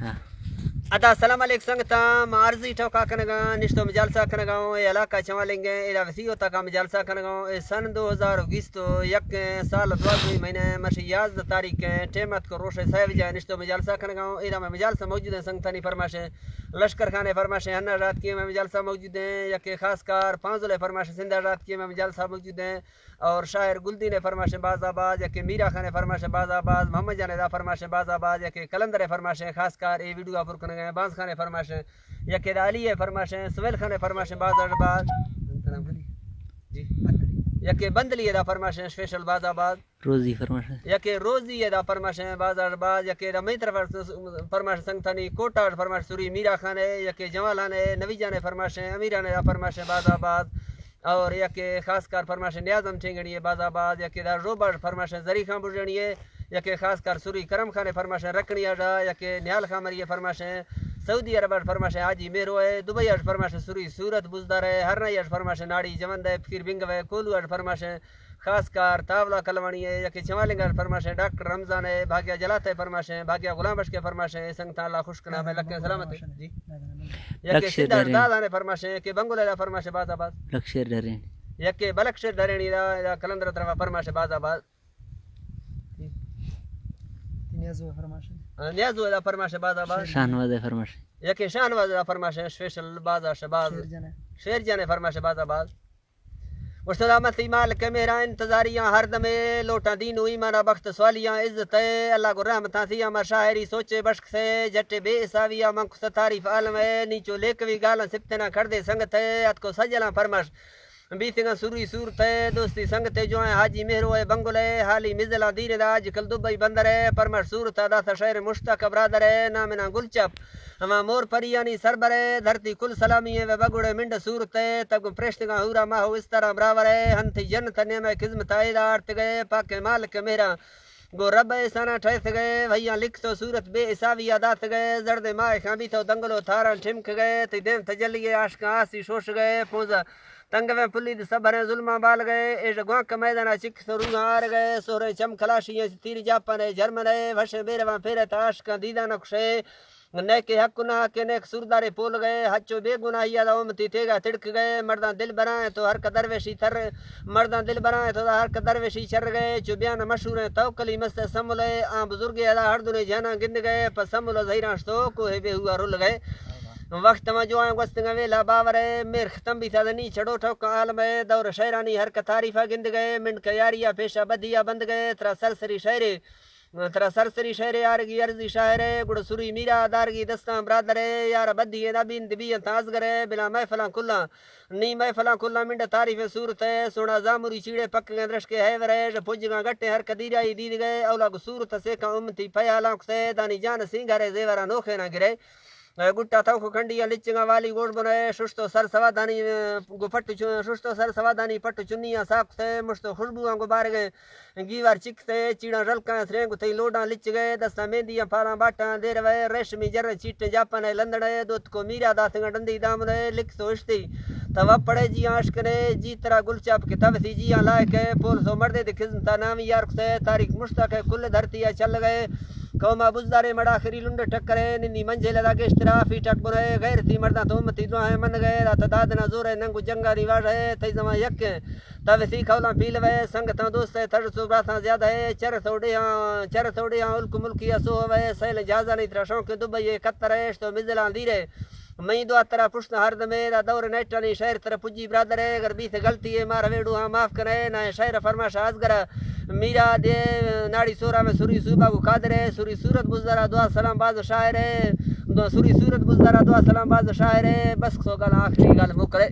ادا السلام علیکم سنگتا معارضی ٹوکا کنگا نشتو مجالسہ کنگا اے علاقہ چوالیں گے اے وسیع تک مجالسہ کنگا اے سن 2020 تو یک سال 12 مہینے مرشی 11 تاریخ ٹیمت کو روش صاحب جا نشتو مجالسہ کنگا اے میں مجالسہ موجود ہیں سنگتانی فرماش لشکر خانے فرماش ہن رات کی میں مجالسہ موجود ہیں یک خاص کار پانزولے فرماش سندھ رات کی میں مجالسہ موجود ہیں اور شاعر گلدی نے فرماش باز آباد یک میرا خانے فرماش باز آباد محمد جان دا فرماش باز آباد یک کلندر فرماش خاص کار اے ویڈیو پر کنگا باز خانے فرماش یک علی فرماش سویل خانے فرماش باز آباد جی یک بندلی دا فرماش اسپیشل باز آباد روزی فرماش یک روزی دا فرماش باز آباد یک رمی طرف فرماش سنگتانی کوٹا فرماش سوری میرا خانے یک جمالانے نوی جانے فرماش امیرانے دا فرماش باز آباد اور یک خاص کار فرماش نیازم ٹھنگڑی باز آباد یک دا روبر فرماش زری خان بجنی یک خاص کار سوری کرم خانے فرماش رکنی اڈا یک نیال خامری فرماش سعودی عرب فرماش حاجی میرو ہے دبئی فرماش سوری صورت بزدار ہے ہرنائی فرماش ناڑی جمند ہے پھر بنگ ہے کولو فرماش خاص کار تاولا کلوانی ہے یک چمالنگ فرماش ڈاکٹر رمضان ہے بھاگیا جلات ہے فرماش بھاگیا غلام بخش کے فرماش سنگتا اللہ خوش کنا میں لکھ سلامت جی یک سندر دادانے فرماش کہ بنگولے دا فرماش باز آباد لکشر ڈرین یک بلکشر ڈرینی دا کلندر طرف فرماش باز آباد نیازو دا فرماش باز آباد شاہنواز فرماش یک شاہنواز دا فرماش اسپیشل باز شباز شیر جانے فرماش باز آباد اور سلامت مال کے میرا انتظاریاں ہر دمے لوٹا دین و ایمان بخت سوالیاں عزت ہے اللہ کو رحمتاں تھیاں مر شاعری سوچے بشک سے جٹے بے حسابیاں منکس تعریف عالم ہے نیچو لیکوی گالاں سپتنا کھڑ دے سنگت ہے ات کو سجلاں فرماش بیتنگا سوری صورت ہے دوستی سنگت ہے جو ہیں حاجی مہرو ہے بنگل ہے حالی مزلا دیر دا آج کل دبئی بندر ہے پرمر صورت دا تھا شہر مشتاق برادر ہے نامنا گل چپ ہما مور پریانی سربر ہے دھرتی کل سلامی ہے و بگڑے منڈ صورت ہے تب پرشتگا ہورا ماہو اس طرح برابر ہے ہنتی جنت نعمہ خدمت آئے آرت گئے پاک مالک میرا گو رب ایسانا ٹھیس گئے بھیا لکھ تو صورت بے حسابی دات گئے زرد ماہ خامی تو دنگلو تھارا ٹھمک گئے تی دین تجلی عاشقاں آسی شوش گئے پوزا تنگ میں پلی صبر ظلمہ بال گئے ایش گوانک کا میدانہ چک سروگاں آر گئے سورے چم کلاشی تیر جاپن جرمن وش بیرواں پھیرت عاشقاں دیدہ نقشے نیک حق گناہ کے نیک سردارے پول گئے ہچو بے گناہی دا امتی تیگا تڑک گئے مردان دل برائیں تو ہر درویشی تر مردان دل برائیں تو ہر درویشی چر گئے چو بیان مشہور ہیں توکلی مست سمولے آن بزرگ ادا ہر دنے جانا گند گئے پس سمولو زہیران شتو کو ہے بے ہوا رول گئے وقت میں جو آئیں وستنگا ویلا باور ہے میر ختم بھی تھا دنی چڑو ٹھوکا عالم ہے دور شہرانی ہر تعریفہ گند گئے منڈ کا یاریا پیشہ بدیا بند گئے ترا سرسری شہرے ترا سرسری شہرے آرگی عرضی شاعر ہے گڑ سوری میرا دارگی دستان برادر ہے یار بدی نبین دبی تازگر ہے بلا محفلاں کھلا نی محفلاں کھلا منڈ تعریف صورت ہے سونا زاموری چیڑے پک گئے درش کے ہے ورے پوجگاں گٹے ہر کدیرائی دید گئے اولا کو صورت سے کا امتی پیالاں سے دانی جان سنگھارے زیورا نوکھے نہ گرے گٹا تھوکو کھنڈیا لچنگا والی گوڑ بنائے ششتو سر سوادانی گو پٹ ششتو سر سوادانی پٹ چنیاں ساکھ سے مشتو خوشبوان گو بار گئے گیوار چک سے چیڑاں رلکاں سرینگو تھی لوڈاں لچ گئے دستا مہندیاں پھالاں باٹاں دیر وے ریشمی جر چیٹے جاپن لندڑے دوت کو میرا داتنگا ڈندی دامنے لکھ تو اشتی توا پڑے جی عاشق نے جی طرح گل چاپ کتاب سی جی لائق ہے پول سو مردے دی خزمتا نامی یارک سے تاریخ مشتاق ہے کل دھرتی چل گئے قوما بزدارے مڑا خری لنڈ ٹکرے ننی منجے لدا کے اشترافی ٹک بنے غیر تھی مردہ تو امتی دعائیں من گئے رات دادنا زور ہے ننگو جنگا ریواج ہے تی زمان یک تب سی کھولاں پیل وے سنگتاں دوست ہے تھڑ سو براتاں زیادہ ہے چر توڑیاں الک ملکیہ سو وے سیل جازہ نہیں ترا شوق دبئی قطر ہے تو مزلان دیرے میں دعا ترا پشت ہر دمے دور نیٹانی شہر تر پجی برادر ہے اگر بیت غلطی ہے مار ویڈو ہاں معاف کرے نہ شہر فرماش ازگر میرا دے ناڑی سورا میں سوری صوبہ کو قادر ہے سوری صورت بزدارا دعا سلام باز شاعر ہے سوری صورت بزدارا دعا سلام باز شاعر ہے بس سو گل آخری گل مکرے